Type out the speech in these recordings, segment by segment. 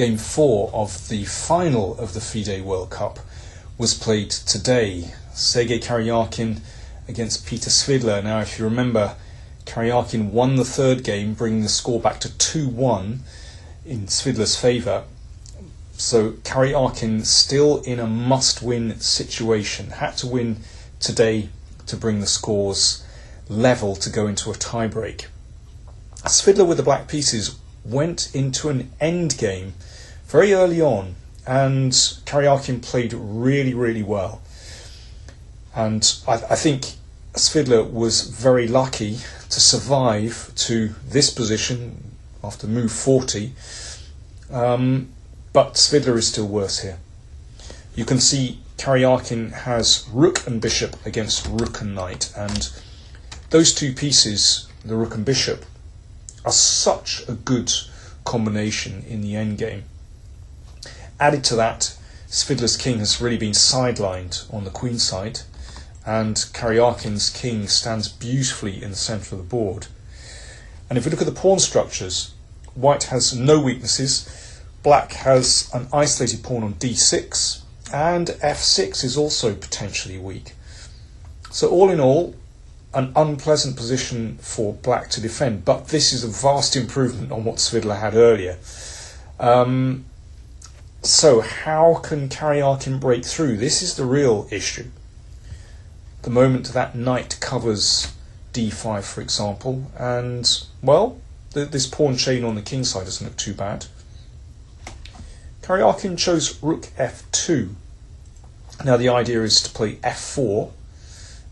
Game 4 of the final of the FIDE World Cup was played today. Sergei Karyakin against Peter Svidler. Now, if you remember, Karyakin won the third game, bringing the score back to 2-1 in Svidler's favour. So Karyakin still in a must-win situation. Had to win today to bring the scores level to go into a tie-break. Svidler with the black pieces went into an endgame very early on, and Karyakin played really, really well. And I think Svidler was very lucky to survive to this position after move 40, but Svidler is still worse here. You can see Karyakin has rook and bishop against rook and knight, and those two pieces, the rook and bishop, are such a good combination in the endgame. Added to that, Svidler's king has really been sidelined on the queen side, and Karyakin's king stands beautifully in the centre of the board. And if we look at the pawn structures, white has no weaknesses. Black has an isolated pawn on d6, and f6 is also potentially weak. So all in all, an unpleasant position for black to defend, but this is a vast improvement on what Svidler had earlier. So how can Karyakin break through? This is the real issue. The moment that knight covers d5, for example, and, well, this pawn chain on the king side doesn't look too bad. Karyakin chose rook f2. Now the idea is to play f4,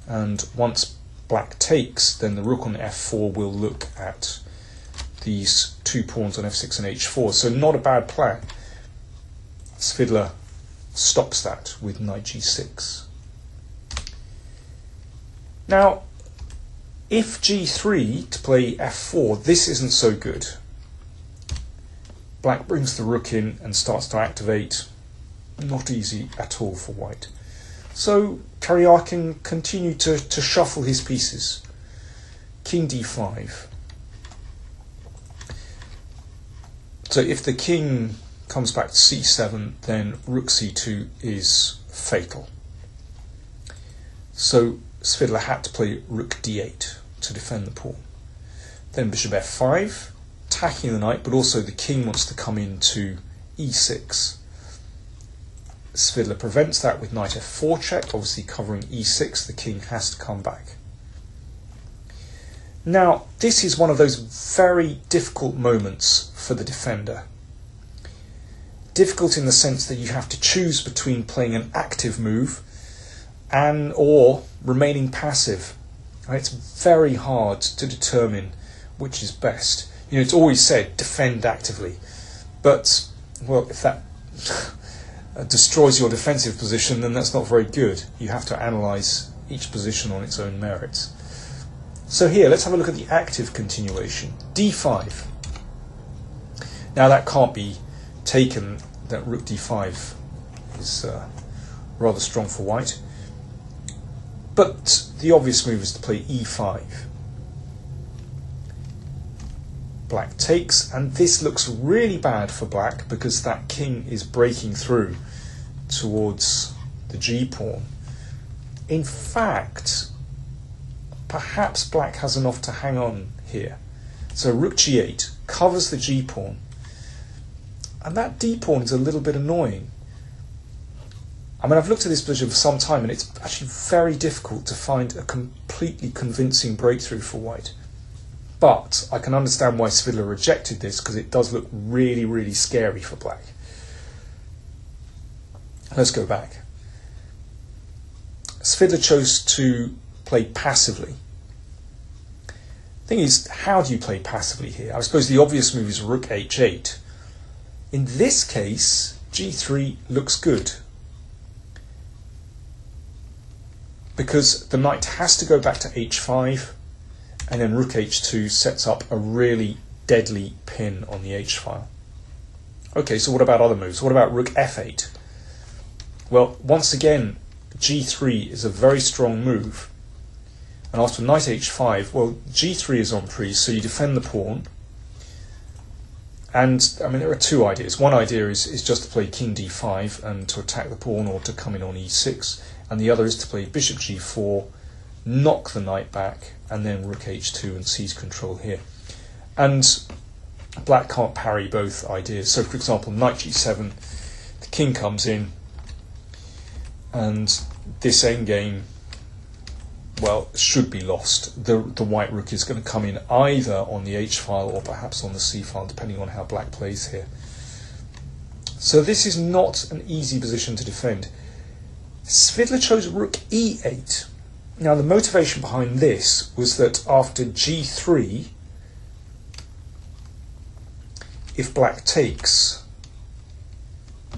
and once black takes, then the rook on f4 will look at these two pawns on f6 and h4. So not a bad plan. Svidler stops that with knight g6. Now, if g3 to play f4, this isn't so good. Black brings the rook in and starts to activate. Not easy at all for white. So Karyakin continued to shuffle his pieces. King d5. So if the king comes back to c7, then rook c2 is fatal. So Svidler had to play rook d8 to defend the pawn. Then bishop f5, attacking the knight, but also the king wants to come into e6. Svidler prevents that with knight f4 check, obviously covering e6, the king has to come back. Now, this is one of those very difficult moments for the defender. Difficult in the sense that you have to choose between playing an active move and or remaining passive. It's very hard to determine which is best. You know, it's always said defend actively, but well, if that destroys your defensive position, then that's not very good. You have to analyse each position on its own merits. So here, let's have a look at the active continuation. d5. Now that can't be taken, that rook d5 is rather strong for white. But the obvious move is to play e5. Black takes, and this looks really bad for black because that king is breaking through towards the g-pawn. In fact, perhaps black has enough to hang on here. So rook g8 covers the g-pawn, and that d-pawn is a little bit annoying. I mean, I've looked at this position for some time, and it's actually very difficult to find a completely convincing breakthrough for white. But I can understand why Svidler rejected this, because it does look really, really scary for black. Let's go back. Svidler chose to play passively. Thing is, how do you play passively here? I suppose the obvious move is rook h8. In this case, g3 looks good, because the knight has to go back to h5, and then rook h2 sets up a really deadly pin on the h-file. Okay, so what about other moves? What about rook f8? Well, once again, g3 is a very strong move. And after knight h5, well, g3 is on pre, so you defend the pawn. And I mean, there are two ideas. One idea is just to play king d5 and to attack the pawn or to come in on e6, and the other is to play bishop g4, knock the knight back, and then rook h2 and seize control here. And black can't parry both ideas. So, for example, knight g7, the king comes in, and this endgame, well, should be lost. The white rook is going to come in either on the h-file or perhaps on the c-file, depending on how black plays here. So this is not an easy position to defend. Svidler chose rook e8. Now the motivation behind this was that after g3, if black takes,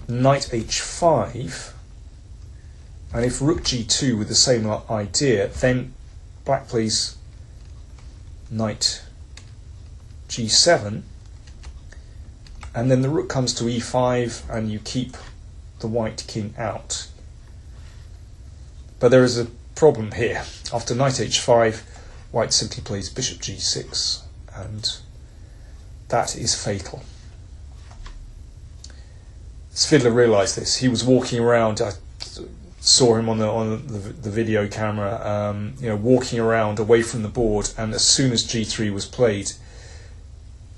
knight h5, and if rook g2 with the same idea, then black plays knight g7, and then the rook comes to e5 and you keep the white king out. But there is a problem here. After knight h5, white simply plays bishop g6, and that is fatal. Svidler realised this. He was walking around. I saw him on the video camera, walking around away from the board, and as soon as g3 was played,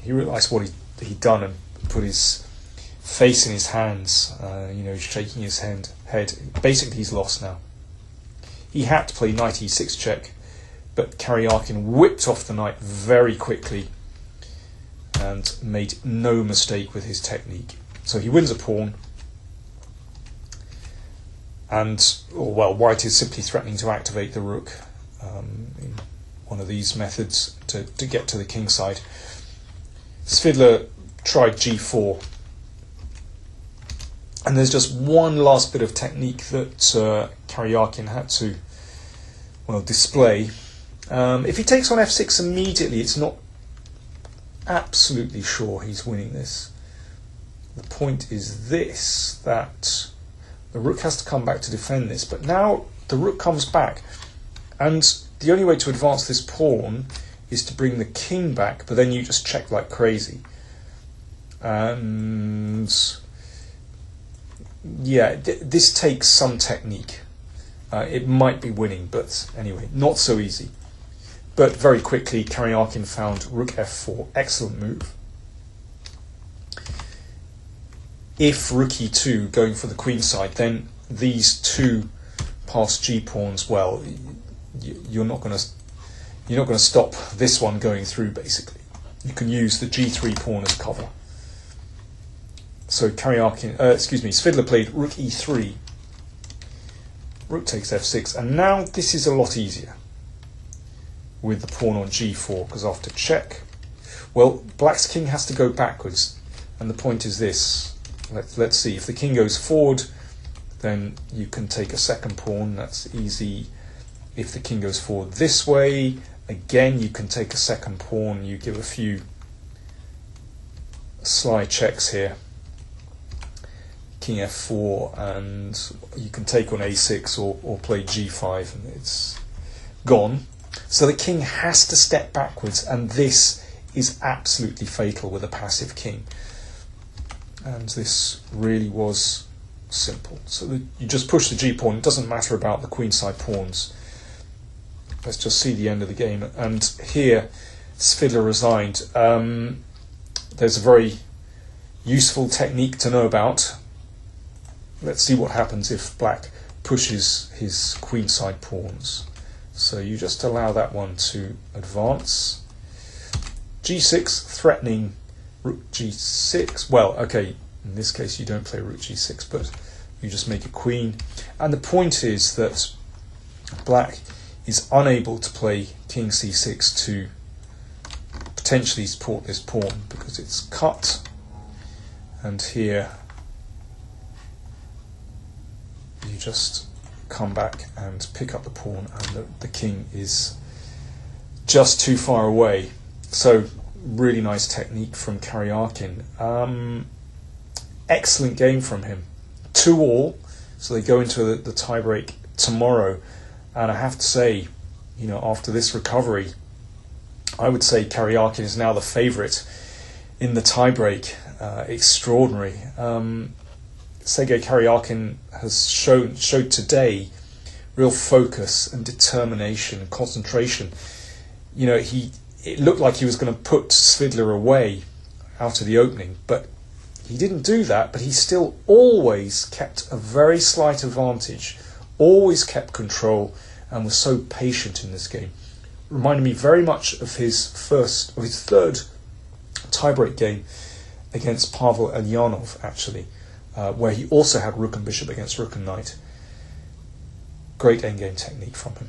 he realised what he'd done and put his face in his hands, shaking his head. Basically, he's lost now. He had to play knight e6 check, but Karyakin whipped off the knight very quickly and made no mistake with his technique. So he wins a pawn. And, white is simply threatening to activate the rook in one of these methods to get to the king side. Svidler tried g4. And there's just one last bit of technique that Karyakin had to, display. If he takes on f6 immediately, it's not absolutely sure he's winning this. The point is this, that the rook has to come back to defend this, but now the rook comes back, and the only way to advance this pawn is to bring the king back, but then you just check like crazy. And yeah, this takes some technique. It might be winning, but anyway, not so easy. But very quickly, Karyakin found rook f4, excellent move. If rook e2 going for the queen side, then these two past g pawns, well, you're not going to stop this one going through. Basically, you can use the g3 pawn as cover. So Svidler played rook e3, rook takes f6, and now this is a lot easier with the pawn on g4, because after check, well, black's king has to go backwards, and the point is this. Let's see, if the king goes forward, then you can take a second pawn, that's easy. If the king goes forward this way, again you can take a second pawn, you give a few sly checks here. King f4, and you can take on a6 or play g5, and it's gone. So the king has to step backwards, and this is absolutely fatal with a passive king. And this really was simple. So you just push the g-pawn. It doesn't matter about the queenside pawns. Let's just see the end of the game. And here, Svidler resigned. There's a very useful technique to know about. Let's see what happens if black pushes his queenside pawns. So you just allow that one to advance. g6, threatening rook g6. Well, okay, in this case you don't play rook g6, but you just make a queen. And the point is that black is unable to play king c6 to potentially support this pawn because it's cut. And here you just come back and pick up the pawn, and the king is just too far away. So really nice technique from Karyakin. Excellent game from him. 2-2, so they go into the tiebreak tomorrow. And I have to say, after this recovery, I would say Karyakin is now the favourite in the tiebreak. Extraordinary. Sergei Karyakin has showed today real focus and determination and concentration. You know, it looked like he was going to put Svidler away out of the opening, but he didn't do that. But he still always kept a very slight advantage, always kept control, and was so patient in this game. Reminded me very much of his third tiebreak game against Pavel Elyanov, actually, where he also had rook and bishop against rook and knight. Great endgame technique from him.